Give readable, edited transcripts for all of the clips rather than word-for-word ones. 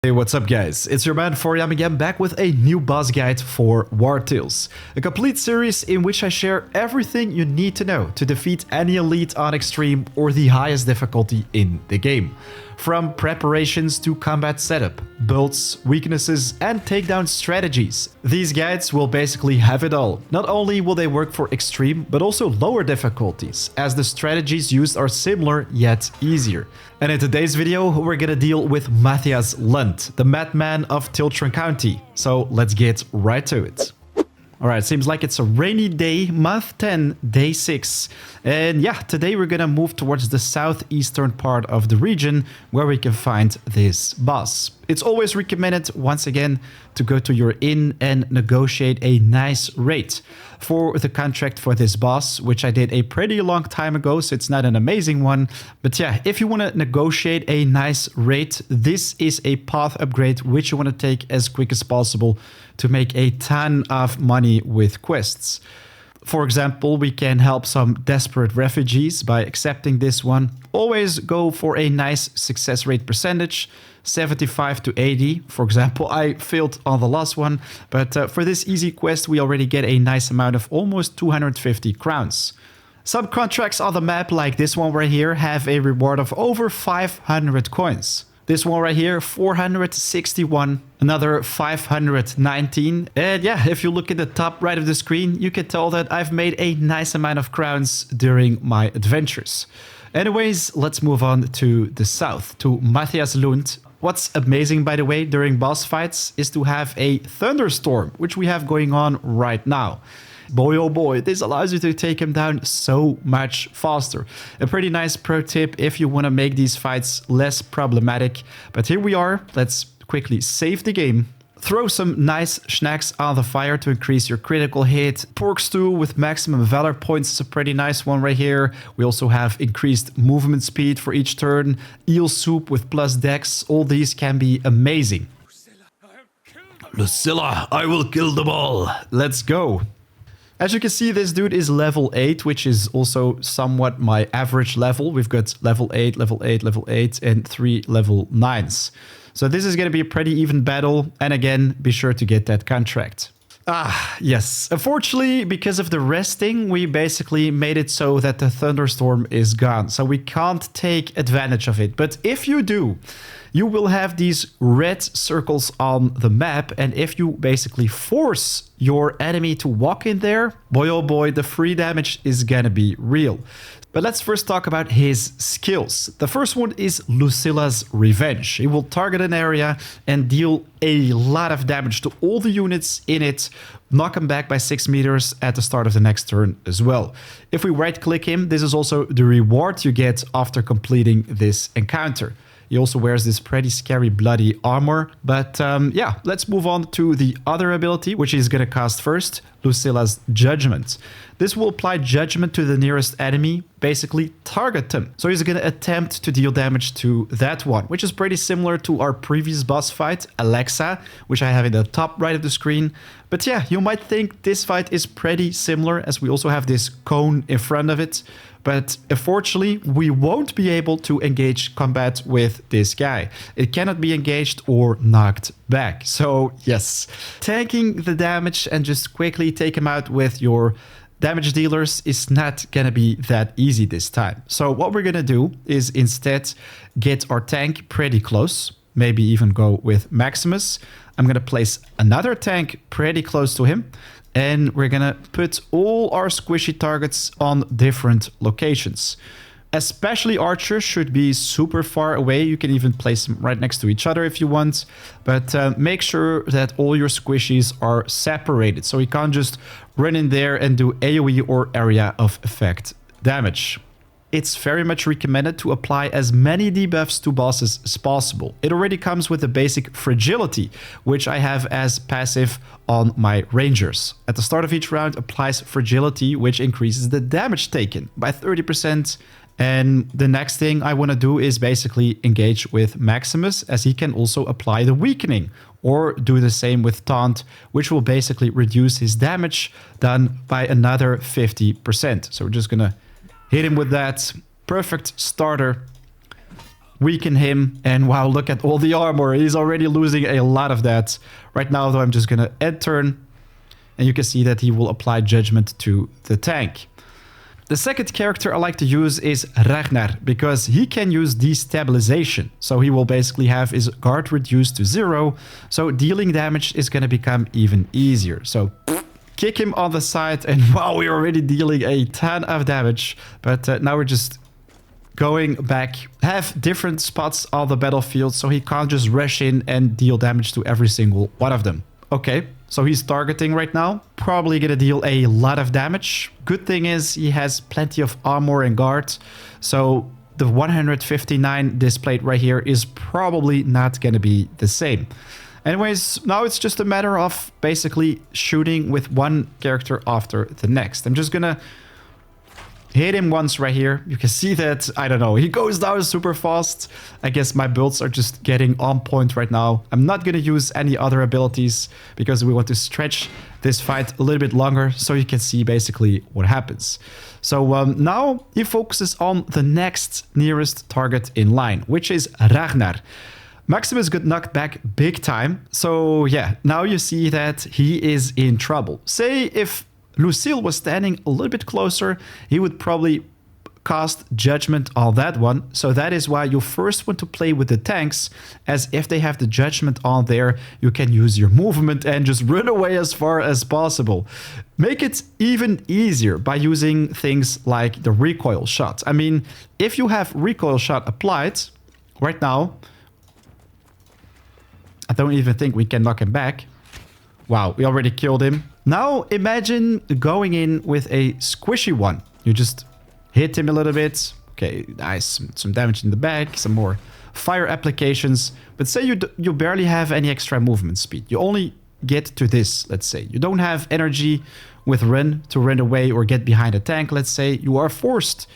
Hey, what's up guys? It's your man Foriam again, back with a new boss guide for Wartales. A complete series in which I share everything you need to know to defeat any elite on extreme or the highest difficulty in the game. From preparations to combat setup, builds, weaknesses and takedown strategies. These guides will basically have it all. Not only will they work for extreme, but also lower difficulties, as the strategies used are similar yet easier. And in today's video, we're gonna deal with Matthias Lund, the madman of Tiltron County. So let's get right to it. Alright, seems like it's a rainy day, month 10, day 6. And yeah, today we're gonna move towards the southeastern part of the region where we can find this boss. It's always recommended, once again, to go to your inn and negotiate a nice rate for the contract for this boss, which I did a pretty long time ago, so it's not an amazing one. But yeah, if you want to negotiate a nice rate, this is a path upgrade which you want to take as quick as possible to make a ton of money with quests. For example, we can help some desperate refugees by accepting this one. Always go for a nice success rate percentage, 75 to 80. For example, I failed on the last one, but for this easy quest, we already get a nice amount of almost 250 crowns. Some contracts on the map, like this one right here, have a reward of over 500 coins. This one right here, 461, another 519. And yeah, if you look at the top right of the screen, you can tell that I've made a nice amount of crowns during my adventures. Anyways, let's move on to the south, to Matthias Lund. What's amazing, by the way, during boss fights is to have a Thunderstorm, which we have going on right now. Boy, oh boy, this allows you to take him down so much faster. A pretty nice pro tip if you want to make these fights less problematic. But here we are. Let's quickly save the game. Throw some nice snacks on the fire to increase your critical hit. Pork stew with maximum valor points is a pretty nice one right here. We also have increased movement speed for each turn. Eel soup with plus dex. All these can be amazing. Lucilla, I will kill them all. Let's go. As you can see, this dude is level 8, which is also somewhat my average level. We've got level 8, level 8, level 8, and 3 level 9s. So this is going to be a pretty even battle. And again, be sure to get that contract. Yes. Unfortunately, because of the resting, we basically made it so that the Thunderstorm is gone. So we can't take advantage of it. But if you do, you will have these red circles on the map. And if you basically force your enemy to walk in there, boy oh boy, the free damage is gonna be real. But let's first talk about his skills. The first one is Lucilla's Revenge. He will target an area and deal a lot of damage to all the units in it, knock him back by 6 meters at the start of the next turn as well. If we right click him, this is also the reward you get after completing this encounter. He also wears this pretty scary bloody armor. But yeah, let's move on to the other ability, which he's going to cast first, Lucilla's Judgment. This will apply judgment to the nearest enemy, basically target them. So he's going to attempt to deal damage to that one, which is pretty similar to our previous boss fight, Alexa, which I have in the top right of the screen. But yeah, you might think this fight is pretty similar, as we also have this cone in front of it. But unfortunately, we won't be able to engage combat with this guy. It cannot be engaged or knocked back. So yes, tanking the damage and just quickly take him out with your damage dealers is not gonna be that easy this time. So what we're gonna do is instead get our tank pretty close. Maybe even go with Maximus. I'm gonna place another tank pretty close to him. And we're gonna put all our squishy targets on different locations. Especially archers should be super far away. You can even place them right next to each other if you want. But make sure that all your squishies are separated. So you can't just run in there and do AoE or area of effect damage. It's very much recommended to apply as many debuffs to bosses as possible. It already comes with the basic fragility, which I have as passive on my rangers. At the start of each round, applies fragility, which increases the damage taken by 30%. And the next thing I want to do is basically engage with Maximus, as he can also apply the weakening, or do the same with Taunt, which will basically reduce his damage done by another 50%. So we're just going to hit him with that. Perfect starter. weaken him. And wow, look at all the armor. He's already losing a lot of that. Right now, though, I'm just going to end turn. And you can see that he will apply judgment to the tank. The second character I like to use is Ragnar, because he can use destabilization. So he will basically have his guard reduced to 0. So dealing damage is going to become even easier. So kick him on the side, and wow, we're already dealing a ton of damage. But now we're just going back, have different spots on the battlefield, so he can't just rush in and deal damage to every single one of them. Okay, so he's targeting right now. Probably gonna deal a lot of damage. Good thing is he has plenty of armor and guard. So the 159 displayed right here is probably not gonna be the same. Anyways, now it's just a matter of basically shooting with one character after the next. I'm just gonna hit him once right here. You can see that, I don't know, he goes down super fast. I guess my builds are just getting on point right now. I'm not going to use any other abilities because we want to stretch this fight a little bit longer so you can see basically what happens. So now he focuses on the next nearest target in line, which is Ragnar. Maximus got knocked back big time. So yeah, now you see that he is in trouble. Say if Lucille was standing a little bit closer, he would probably cast Judgment on that one. So that is why you first want to play with the tanks, as if they have the Judgment on there, you can use your movement and just run away as far as possible. Make it even easier by using things like the recoil shot. I mean, if you have recoil shot applied right now, I don't even think we can knock him back. Wow, we already killed him. Now imagine going in with a squishy one. You just hit him a little bit. Okay, nice. Some damage in the back, some more fire applications. But say you barely have any extra movement speed. You only get to this, let's say. You don't have energy with run to run away or get behind a tank, let's say. You are forced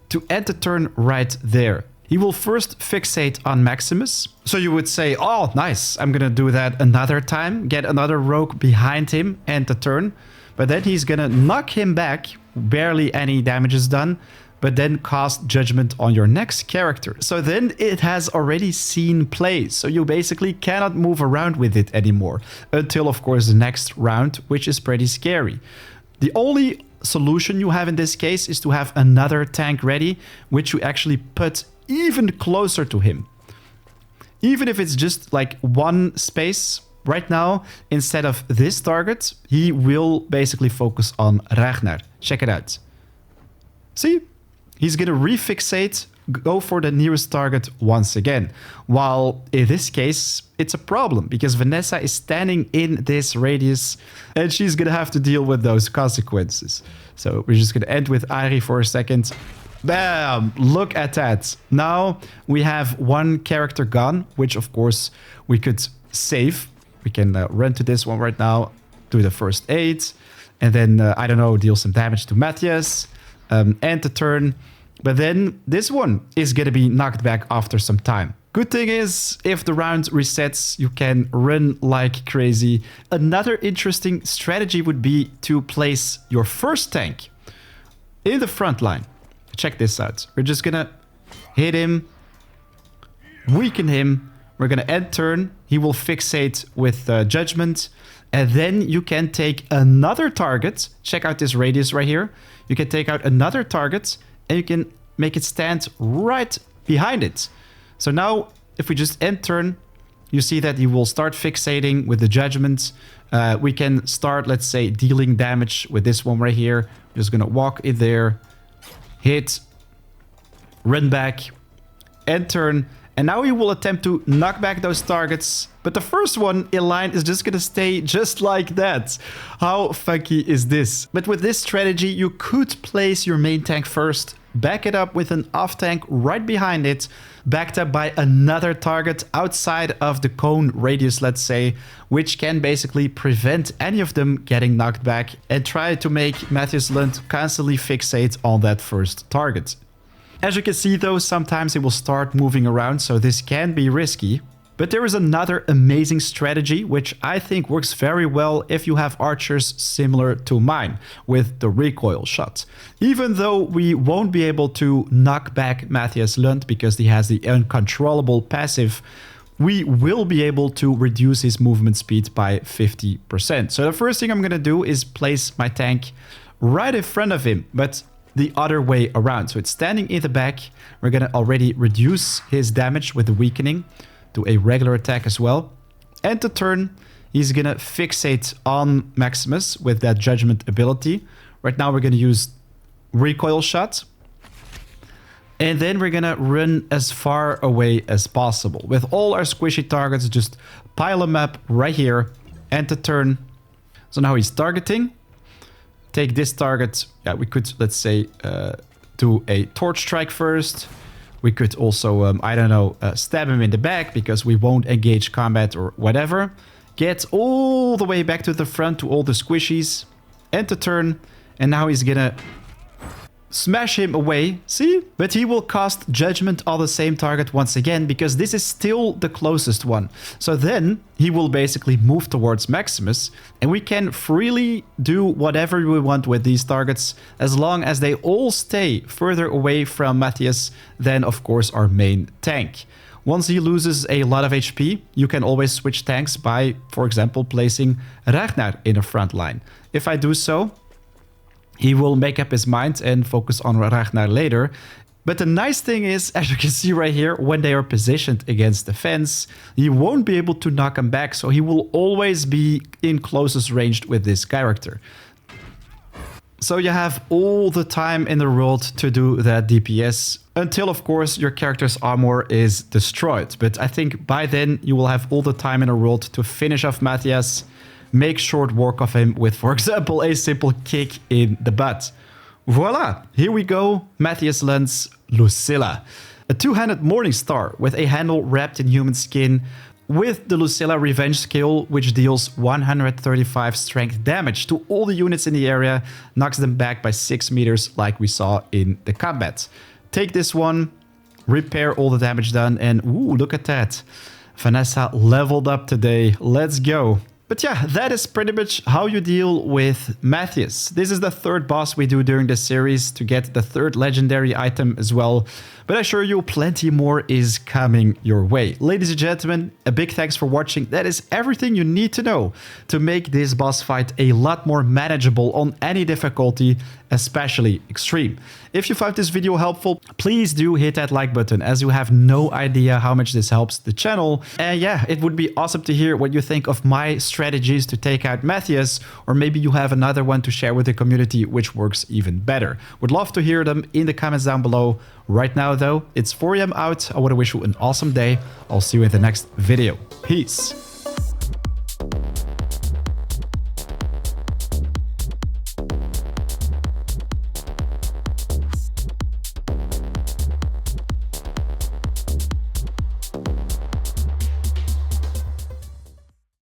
to end the turn right there. He will first fixate on Maximus. So you would say, oh, nice. I'm going to do that another time. Get another rogue behind him and the turn. But then he's going to knock him back. Barely any damage is done. But then cast Judgment on your next character. So then it has already seen play. So you basically cannot move around with it anymore. Until, of course, the next round, which is pretty scary. The only solution you have in this case is to have another tank ready, which you actually put even closer to him. Even if it's just like one space right now, instead of this target, he will basically focus on Ragnar. Check it out. See? He's going to refixate, go for the nearest target once again. While in this case, it's a problem because Vanessa is standing in this radius and she's going to have to deal with those consequences. So we're just going to end with Ari for a second. Bam! Look at that. Now we have one character gone, which of course we could save. We can run to this one right now, do the first aid, and then, I don't know, deal some damage to Matthias, end the turn. But then this one is going to be knocked back after some time. Good thing is, if the round resets, you can run like crazy. Another interesting strategy would be to place your first tank in the front line. Check this out. We're just gonna hit him, weaken him. We're gonna end turn. He will fixate with Judgment. And then you can take another target. Check out this radius right here. You can take out another target and you can make it stand right behind it. So now, if we just end turn, you see that he will start fixating with the Judgment. We can start, let's say, dealing damage with this one right here. We're just gonna walk in there, hit, run back, end turn, and now he will attempt to knock back those targets. But the first one in line is just gonna stay just like that. How funky is this? But with this strategy, you could place your main tank first, back it up with an off tank right behind it, backed up by another target outside of the cone radius, let's say, which can basically prevent any of them getting knocked back, and try to make Matthias Lund constantly fixate on that first target. As you can see though, sometimes it will start moving around, so this can be risky. But there is another amazing strategy, which I think works very well if you have archers similar to mine, with the recoil shot. Even though we won't be able to knock back Matthias Lund because he has the uncontrollable passive, we will be able to reduce his movement speed by 50%. So the first thing I'm going to do is place my tank right in front of him, but the other way around. So it's standing in the back. We're going to already reduce his damage with the weakening to a regular attack as well. And to turn, he's going to fixate on Maximus with that judgment ability. Right now we're going to use recoil shot. And then we're going to run as far away as possible. With all our squishy targets, just pile them up right here. And to turn. So now he's targeting. Take this target. Yeah, we could, let's say, do a torch strike first. We could also, I don't know, stab him in the back because we won't engage combat or whatever. Get all the way back to the front to all the squishies. And to turn. And now he's gonna smash him away. See? But he will cast Judgment on the same target once again because this is still the closest one. So then he will basically move towards Maximus and we can freely do whatever we want with these targets as long as they all stay further away from Matthias than, of course, our main tank. Once he loses a lot of HP, you can always switch tanks by, for example, placing Ragnar in the front line. If I do so, he will make up his mind and focus on Ragnar later. But the nice thing is, as you can see right here, when they are positioned against the fence, he won't be able to knock him back. So he will always be in closest range with this character. So you have all the time in the world to do that DPS until, of course, your character's armor is destroyed. But I think by then you will have all the time in the world to finish off Matthias. Make short work of him with, for example, a simple kick in the butt. Voila! Here we go, Matthias Lund's Lucilla. A two-handed Morning Star with a handle wrapped in human skin with the Lucilla Revenge skill, which deals 135 strength damage to all the units in the area, knocks them back by 6 meters like we saw in the combat. Take this one, repair all the damage done, and ooh, look at that. Vanessa leveled up today. Let's go. But yeah, that is pretty much how you deal with Matthias. This is the third boss we do during this series to get the third legendary item as well. But I assure you, plenty more is coming your way. Ladies and gentlemen, a big thanks for watching. That is everything you need to know to make this boss fight a lot more manageable on any difficulty, especially extreme. If you found this video helpful, please do hit that like button, as you have no idea how much this helps the channel. And yeah, it would be awesome to hear what you think of my strategies to take out Matthias, or maybe you have another one to share with the community which works even better. Would love to hear them in the comments down below. Right now though, it's 4 AM out. I want to wish you an awesome day. I'll see you in the next video. Peace.